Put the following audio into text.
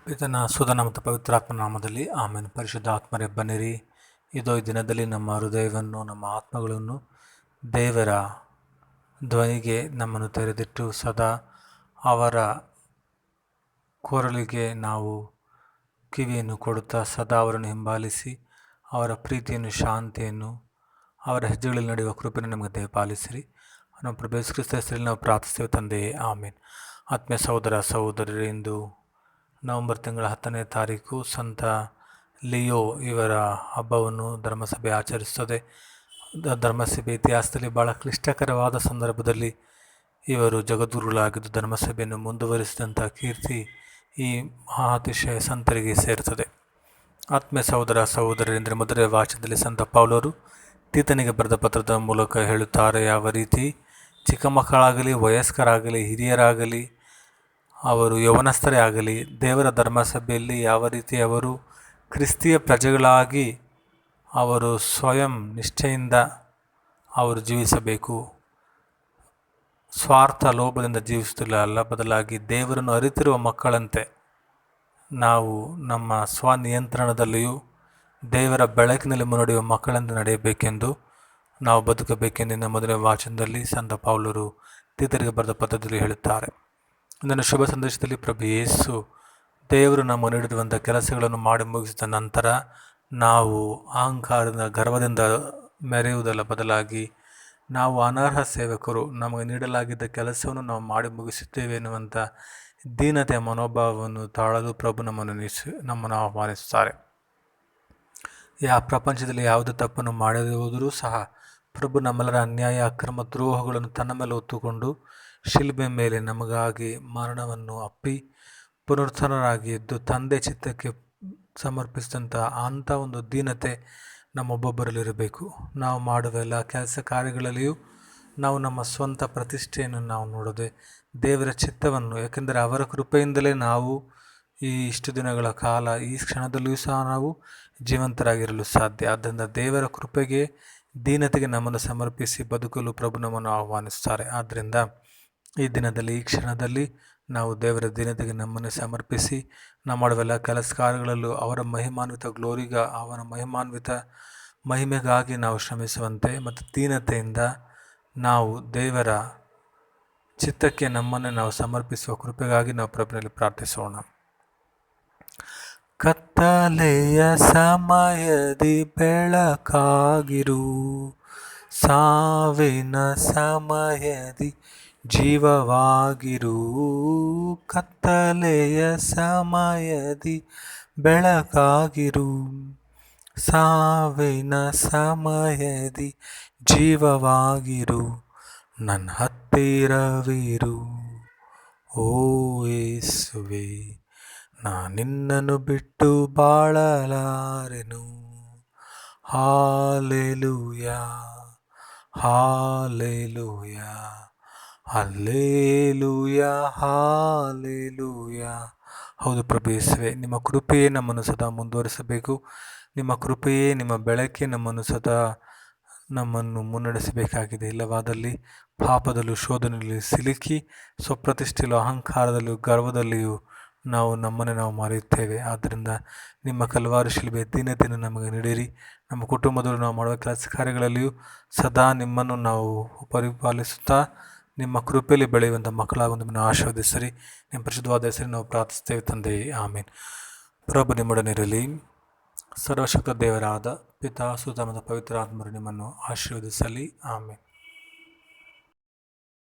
ಪಿತನ ಸುಧನ ಮತ್ತು ಪವಿತ್ರಾತ್ಮ ನಾಮದಲ್ಲಿ ಆಮೇಲೆ ಪರಿಶುದ್ಧ ಆತ್ಮರೇ ಬನ್ನಿರಿ. ಇದೋ ಈ ದಿನದಲ್ಲಿ ನಮ್ಮ ಹೃದಯವನ್ನು, ನಮ್ಮ ಆತ್ಮಗಳನ್ನು ದೇವರ ಧ್ವನಿಗೆ ನಮ್ಮನ್ನು ತೆರೆದಿಟ್ಟು ಸದಾ ಅವರ ಕೊರಳಿಗೆ ನಾವು ಕಿವಿಯನ್ನು ಕೊಡುತ್ತಾ ಸದಾ ಅವರನ್ನು ಹಿಂಬಾಲಿಸಿ ಅವರ ಪ್ರೀತಿಯನ್ನು, ಶಾಂತಿಯನ್ನು, ಅವರ ಹೆಜ್ಜೆಗಳಲ್ಲಿ ನಡೆಯುವ ಕೃಪೆಯನ್ನು ನಮಗೆ ದಯಪಾಲಿಸಿರಿ. ನಮ್ಮ ಪ್ರಭು ಯೇಸು ಕ್ರಿಸ್ತ ಹೆಸರಲ್ಲಿ ನಾವು ಪ್ರಾರ್ಥಿಸ್ತೇವೆ ತಂದೆಯೇ, ಆಮೇನ್. ಆತ್ಮೀಯ ಸಹೋದರ ಸಹೋದರರೇ, ಇಂದು ನವಂಬರ್ ತಿಂಗಳ 10ನೇ ತಾರೀಕು ಸಂತ ಲಿಯೋ ಇವರ ಹಬ್ಬವನ್ನು ಧರ್ಮಸಭೆ ಆಚರಿಸುತ್ತದೆ. ಧರ್ಮಸಭೆ ಇತಿಹಾಸದಲ್ಲಿ ಬಹಳ ಕ್ಲಿಷ್ಟಕರವಾದ ಸಂದರ್ಭದಲ್ಲಿ ಇವರು ಜಗದ್ಗುರುಗಳಾಗಿದ್ದು ಧರ್ಮಸಭೆಯನ್ನು ಮುಂದುವರಿಸಿದಂಥ ಕೀರ್ತಿ ಈ ಮಹಾತಿಶಯ ಸಂತರಿಗೆ ಸೇರುತ್ತದೆ. ಆತ್ಮೀಯ ಸಹೋದರ ಸಹೋದರರೆಂದರೆ ಮೊದಲನೇ ವಾಚನದಲ್ಲಿ ಸಂತ ಪೌಲರು ತೀತನಿಗೆ ಬರೆದ ಪತ್ರದ ಮೂಲಕ ಹೇಳುತ್ತಾರೆ, ಯಾವ ರೀತಿ ಚಿಕ್ಕ ಮಕ್ಕಳಾಗಲಿ, ವಯಸ್ಕರಾಗಲಿ, ಹಿರಿಯರಾಗಲಿ, ಅವರು ಯೌವನಸ್ಥರೇ ಆಗಲಿ, ದೇವರ ಧರ್ಮಸಭೆಯಲ್ಲಿ ಯಾವ ರೀತಿ ಅವರು ಕ್ರಿಸ್ತಿಯ ಪ್ರಜೆಗಳಾಗಿ ಅವರು ಸ್ವಯಂ ನಿಷ್ಠೆಯಿಂದ ಅವರು ಜೀವಿಸಬೇಕು. ಸ್ವಾರ್ಥ ಲೋಭದಿಂದ ಜೀವಿಸುತ್ತಿಲ್ಲ, ಬದಲಾಗಿ ದೇವರನ್ನು ಅರಿತಿರುವ ಮಕ್ಕಳಂತೆ ನಾವು ನಮ್ಮ ಸ್ವನಿಯಂತ್ರಣದಲ್ಲಿಯೂ ದೇವರ ಬೆಳಕಿನಲ್ಲಿ ಮುನ್ನಡೆಯುವ ಮಕ್ಕಳಂತೆ ನಡೆಯಬೇಕೆಂದು ನಾವು ಬದುಕಬೇಕೆಂದು ಮೊದಲನೇ ವಾಚನದಲ್ಲಿ ಸಂತ ಪೌಲರು ತೀತರಿಗೆ ಬರೆದ ಪತ್ರದಲ್ಲಿ ಹೇಳುತ್ತಾರೆ. ಇದನ್ನು ಶುಭ ಸಂದೇಶದಲ್ಲಿ ಪ್ರಭು ಯೇಸು ದೇವರು ನಮ್ಮ ನೀಡಿರುವಂಥ ಕೆಲಸಗಳನ್ನು ಮಾಡಿ ಮುಗಿಸಿದ ನಂತರ ನಾವು ಅಹಂಕಾರದಿಂದ, ಗರ್ವದಿಂದ ಮೆರೆಯುವುದಲ್ಲ, ಬದಲಾಗಿ ನಾವು ಅನರ್ಹ ಸೇವಕರು, ನಮಗೆ ನೀಡಲಾಗಿದ್ದ ಕೆಲಸವನ್ನು ನಾವು ಮಾಡಿ ಮುಗಿಸುತ್ತೇವೆ ಎನ್ನುವಂಥ ದೀನತೆಯ ಮನೋಭಾವವನ್ನು ತಾಳಲು ಪ್ರಭು ನಮ್ಮನ್ನು ಆಹ್ವಾನಿಸುತ್ತಾರೆ. ಪ್ರಪಂಚದಲ್ಲಿ ಯಾವುದೇ ತಪ್ಪನ್ನು ಮಾಡದೇ ಹೋದರೂ ಸಹ ಪ್ರಭು ನಮ್ಮೆಲ್ಲರ ಅನ್ಯಾಯ, ಅಕ್ರಮ, ದ್ರೋಹಗಳನ್ನು ತನ್ನ ಮೇಲೆ ಹೊತ್ತುಕೊಂಡು ಶಿಲುಬೆ ಮೇಲೆ ನಮಗಾಗಿ ಮರಣವನ್ನು ಅಪ್ಪಿ ಪುನರುತ್ಥಾನರಾಗಿ ಎದ್ದು ತಂದೆ ಚಿತ್ತಕ್ಕೆ ಸಮರ್ಪಿಸಿದಂಥ ಅಂಥ ಒಂದು ದೀನತೆ ನಮ್ಮೊಬ್ಬೊಬ್ಬರಲ್ಲಿರಬೇಕು. ನಾವು ಮಾಡುವ ಎಲ್ಲ ಕೆಲಸ ಕಾರ್ಯಗಳಲ್ಲಿಯೂ ನಾವು ನಮ್ಮ ಸ್ವಂತ ಪ್ರತಿಷ್ಠೆಯನ್ನು ನಾವು ನೋಡದೆ ದೇವರ ಚಿತ್ತವನ್ನು, ಏಕೆಂದರೆ ಅವರ ಕೃಪೆಯಿಂದಲೇ ನಾವು ಇಷ್ಟು ದಿನಗಳ ಕಾಲ ಈ ಕ್ಷಣದಲ್ಲಿಯೂ ಸಹ ನಾವು ಜೀವಂತರಾಗಿರಲು ಸಾಧ್ಯ. ಆದ್ದರಿಂದ ದೇವರ ಕೃಪೆಗೆ, ದೀನತೆಗೆ ನಮ್ಮನ್ನು ಸಮರ್ಪಿಸಿ ಬದುಕಲು ಪ್ರಭು ನಮ್ಮನ್ನು ಆಹ್ವಾನಿಸುತ್ತಾರೆ. ಆದ್ದರಿಂದ ಈ ದಿನದಲ್ಲಿ, ಈ ಕ್ಷಣದಲ್ಲಿ ನಾವು ದೇವರ ದೀನತೆಗೆ ನಮ್ಮನ್ನು ಸಮರ್ಪಿಸಿ ನಾವು ಮಾಡುವೆಲ್ಲ ಕೆಲಸ ಕಾರ್ಯಗಳಲ್ಲೂ ಅವರ ಅವನ ಮಹಿಮೆಗಾಗಿ ನಾವು ಶ್ರಮಿಸುವಂತೆ ಮತ್ತು ದೀನತೆಯಿಂದ ನಾವು ದೇವರ ಚಿತ್ತಕ್ಕೆ ನಮ್ಮನ್ನು ನಾವು ಸಮರ್ಪಿಸುವ ಕೃಪೆಗಾಗಿ ನಾವು ಪ್ರಭುವಿನಲ್ಲಿ ಪ್ರಾರ್ಥಿಸೋಣ. ಕತ್ತಲೆಯ ಸಮಯದಿ ಬೆಳಕಾಗಿರು, ಸಾವಿನ ಸಮಯದಿ ಜೀವವಾಗಿರು. ಕತ್ತಲೆಯ ಸಮಯದಿ ಬೆಳಕಾಗಿರು, ಸಾವಿನ ಸಮಯದಿ ಜೀವವಾಗಿರು. ನನ್ನ ಹತ್ತಿರವಿರು ಓ ಯೇಸುವೆ, ನಿನ್ನನ್ನು ಬಿಟ್ಟು ಬಾಳಲಾರೆನು. Hallelujah, hallelujah, hallelujah, hallelujah. ಹೌದು ಪ್ರಭು ಯೇಸುವೆ, ನಿಮ್ಮ ಕೃಪೆಯೇ ನಮ್ಮನ್ನು ಸದಾ ಮುಂದುವರಿಸಬೇಕು. ನಿಮ್ಮ ಕೃಪೆಯೇ, ನಿಮ್ಮ ಬೆಳಕೆ ನಮ್ಮನ್ನು ಮುನ್ನಡೆಸಬೇಕಾಗಿದೆ. ಇಲ್ಲವಾದಲ್ಲಿ ಪಾಪದಲ್ಲೂ ಶೋಧನೆಯಲ್ಲಿ ಸಿಲುಕಿ ಸ್ವಪ್ರತಿಷ್ಠೆಯಲ್ಲೂ ಅಹಂಕಾರದಲ್ಲಿಯೂ ಗರ್ವದಲ್ಲಿಯೂ ನಾವು ನಮ್ಮನ್ನೇ ನಾವು ಮರೆಯುತ್ತೇವೆ. ಆದ್ದರಿಂದ ನಿಮ್ಮ ಕಲ್ವಾರಿ ಶಿಲುಬೆ ದೀನತೆಯನ್ನು ನಮಗೆ ನೀಡಿರಿ. ನಮ್ಮ ಕುಟುಂಬದಲ್ಲೂ ನಾವು ಮಾಡುವ ಕೆಲಸ ಕಾರ್ಯಗಳಲ್ಲಿಯೂ ಸದಾ ನಿಮ್ಮನ್ನು ನಾವು ಪರಿಪಾಲಿಸುತ್ತಾ ನಿಮ್ಮ ಕೃಪೆಯಲ್ಲಿ ಬೆಳೆಯುವಂಥ ಮಕ್ಕಳಾಗುವಂತೆ ನಮ್ಮನ್ನು ಆಶೀರ್ವದಿಸಿರಿ. ನಿಮ್ಮ ಪರಿಶುದ್ಧವಾದ ಹೆಸರಿಗೆ ನಾವು ಪ್ರಾರ್ಥಿಸ್ತೇವೆ ತಂದೆಯೇ, ಆಮೇನ್. ಪ್ರಭು ನಿಮ್ಮೊಡನಿರಲಿ. ಸರ್ವಶಕ್ತ ದೇವರಾದ ಪಿತಾ, ಸುತ ಮತ್ತು ಪವಿತ್ರ ಆತ್ಮರು ನಿಮ್ಮನ್ನು ಆಶೀರ್ವದಿಸಲಿ. ಆಮೇನ್.